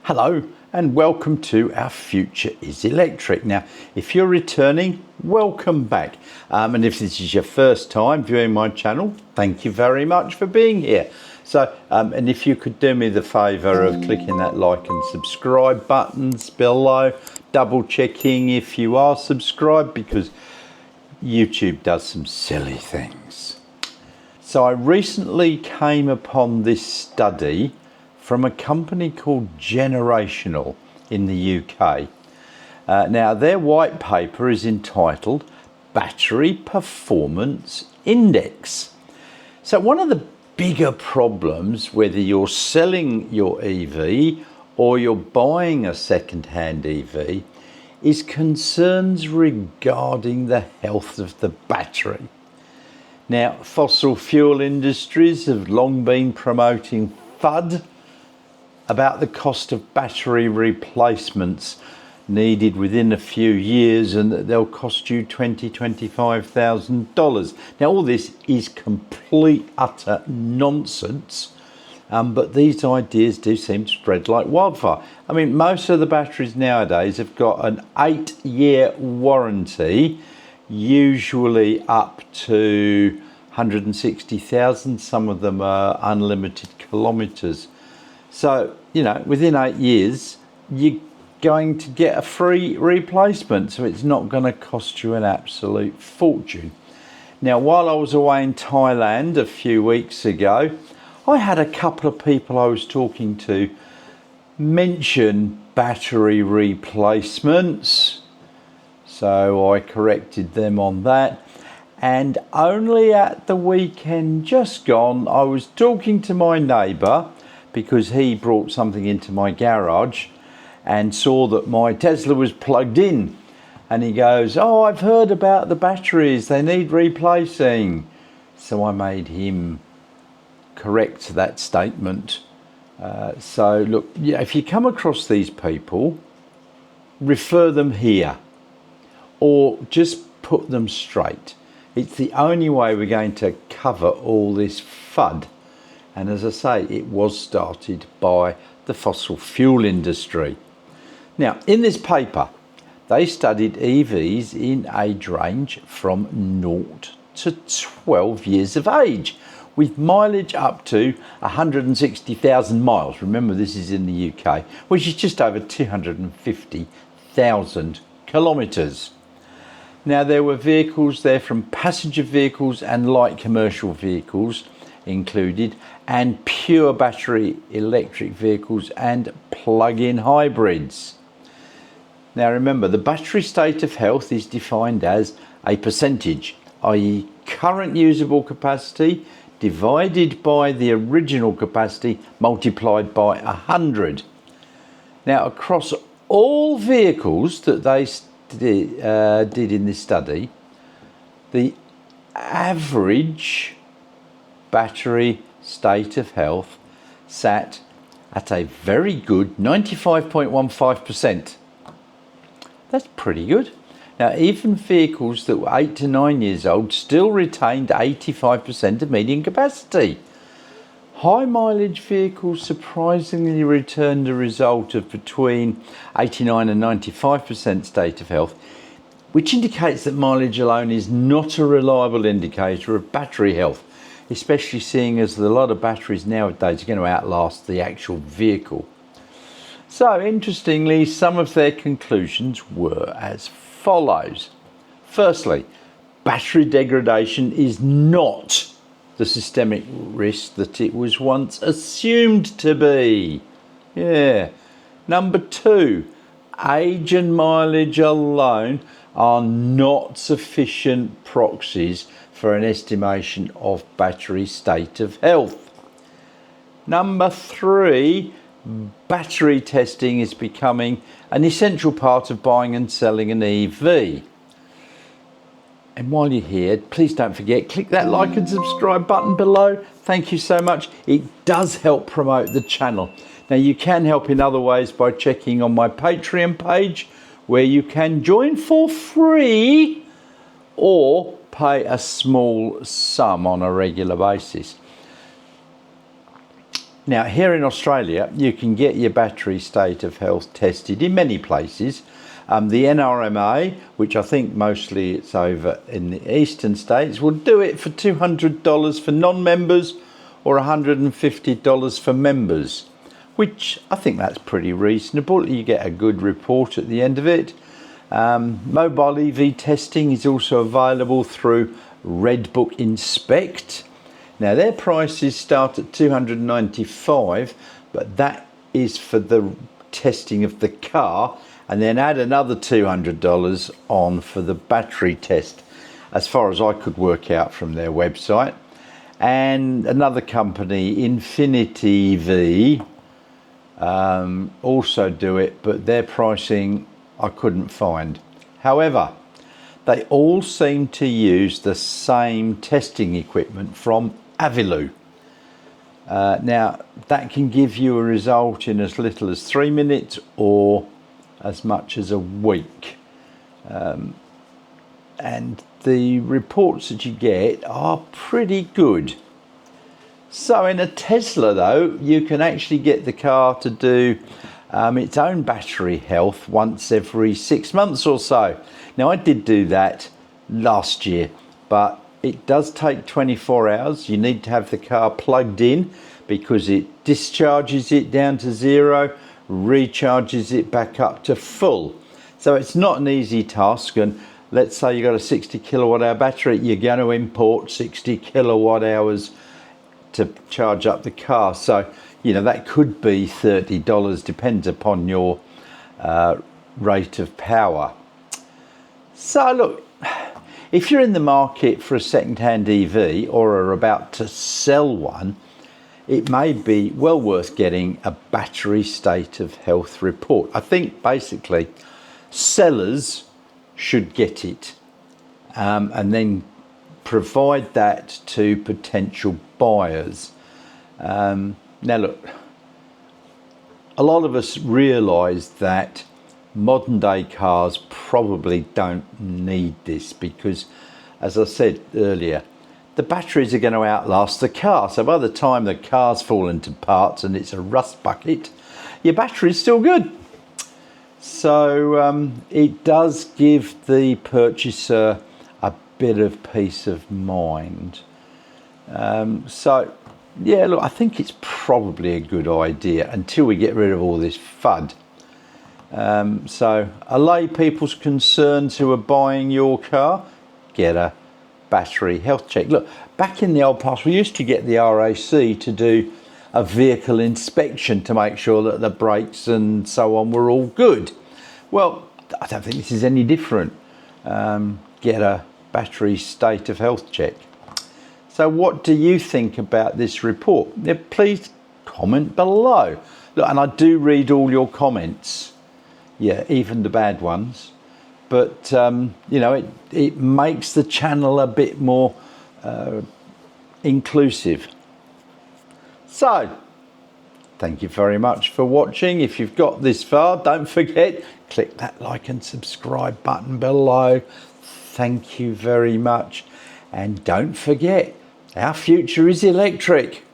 Hello and welcome to Our Future is Electric. Now, if you're returning, welcome back. And if this is your first time viewing my channel, thank you very much for being here. So, and if you could do me the favour of clicking that like and subscribe buttons below, double checking if you are subscribed because YouTube does some silly things. So I recently came upon this study from a company called Generational in the UK. Now their white paper is entitled Battery Performance Index. So one of the bigger problems, whether you're selling your EV or you're buying a second-hand EV, is concerns regarding the health of the battery. Now, fossil fuel industries have long been promoting FUD about the cost of battery replacements needed within a few years, and that they'll cost you $25,000. Now, all this is complete, utter nonsense, but these ideas do seem to spread like wildfire. I mean, most of the batteries nowadays have got an 8-year warranty, usually up to 160,000. Some of them are unlimited kilometres. So, you know, within 8 years, you're going to get a free replacement. So it's not going to cost you an absolute fortune. Now, while I was away in Thailand a few weeks ago, I had a couple of people I was talking to mention battery replacements. So I corrected them on that. And only at the weekend just gone, I was talking to my neighbour, because he brought something into my garage and saw that my Tesla was plugged in, and he goes, "Oh, I've heard about the batteries, they need replacing." So I made him correct that statement. So look, yeah, if you come across these people, refer them here or just put them straight. It's the only way we're going to cover all this FUD. And as I say, it was started by the fossil fuel industry. Now, in this paper, they studied EVs in age range from 0 to 12 years of age, with mileage up to 160,000 miles. Remember, this is in the UK, which is just over 250,000 kilometres. Now, there were vehicles there from passenger vehicles and light commercial vehicles included, and pure battery electric vehicles and plug-in hybrids. Now remember, the battery state of health is defined as a percentage, i.e. current usable capacity divided by the original capacity multiplied by 100. Now across all vehicles that they did in this study, the average battery state of health sat at a very good 95.15%. That's pretty good. Now, even vehicles that were 8 to 9 years old still retained 85% of median capacity. High mileage vehicles surprisingly returned a result of between 89 and 95% state of health, which indicates that mileage alone is not a reliable indicator of battery health, especially seeing as a lot of batteries nowadays are going to outlast the actual vehicle. So interestingly, some of their conclusions were as follows. Firstly, battery degradation is not the systemic risk that it was once assumed to be. Yeah. Number two, age and mileage alone are not sufficient proxies for an estimation of battery state of health. Number three, battery testing is becoming an essential part of buying and selling an EV. And while you're here, please don't forget, click that like and subscribe button below. Thank you so much. It does help promote the channel. Now you can help in other ways by checking on my Patreon page, where you can join for free or pay a small sum on a regular basis. Now here in Australia you can get your battery state of health tested in many places. The NRMA, which I think mostly it's over in the eastern states, will do it for $200 for non-members or $150 for members, which I think that's pretty reasonable. You get a good report at the end of it. Mobile EV testing is also available through Redbook Inspect. Now their prices start at $295, but that is for the testing of the car, and then add another $200 on for the battery test, as far as I could work out from their website. And another company, Infinity EV, also do it, but their pricing I couldn't find. However, they all seem to use the same testing equipment from Avilu. Now that can give you a result in as little as 3 minutes or as much as a week. And the reports that you get are pretty good. So in a Tesla though, you can actually get the car to do its own battery health once every 6 months or so. Now I did do that last year, but it does take 24 hours. You need to have the car plugged in because it discharges it down to 0, recharges it back up to full. So it's not an easy task, and let's say you've got a 60 kilowatt hour battery, you're going to import 60 kilowatt hours to charge up the car. So, you know, that could be $30, depends upon your rate of power. So look, if you're in the market for a second-hand EV or are about to sell one, it may be well worth getting a battery state of health report. I think basically sellers should get it and then provide that to potential buyers. Now look, a lot of us realise that modern day cars probably don't need this because, as I said earlier, the batteries are going to outlast the car. So by the time the car's fallen to parts and it's a rust bucket, your battery's still good. So it does give the purchaser a bit of peace of mind. So yeah, look, I think it's probably a good idea until we get rid of all this FUD. So allay people's concerns who are buying your car, get a battery health check. Look, back in the old past, we used to get the RAC to do a vehicle inspection to make sure that the brakes and so on were all good. Well, I don't think this is any different. Get a battery state of health check. So what do you think about this report? Yeah, please comment below. Look, and I do read all your comments. Yeah, even the bad ones. But, you know, it makes the channel a bit more inclusive. So, thank you very much for watching. If you've got this far, don't forget, click that like and subscribe button below. Thank you very much. And don't forget, our future is electric.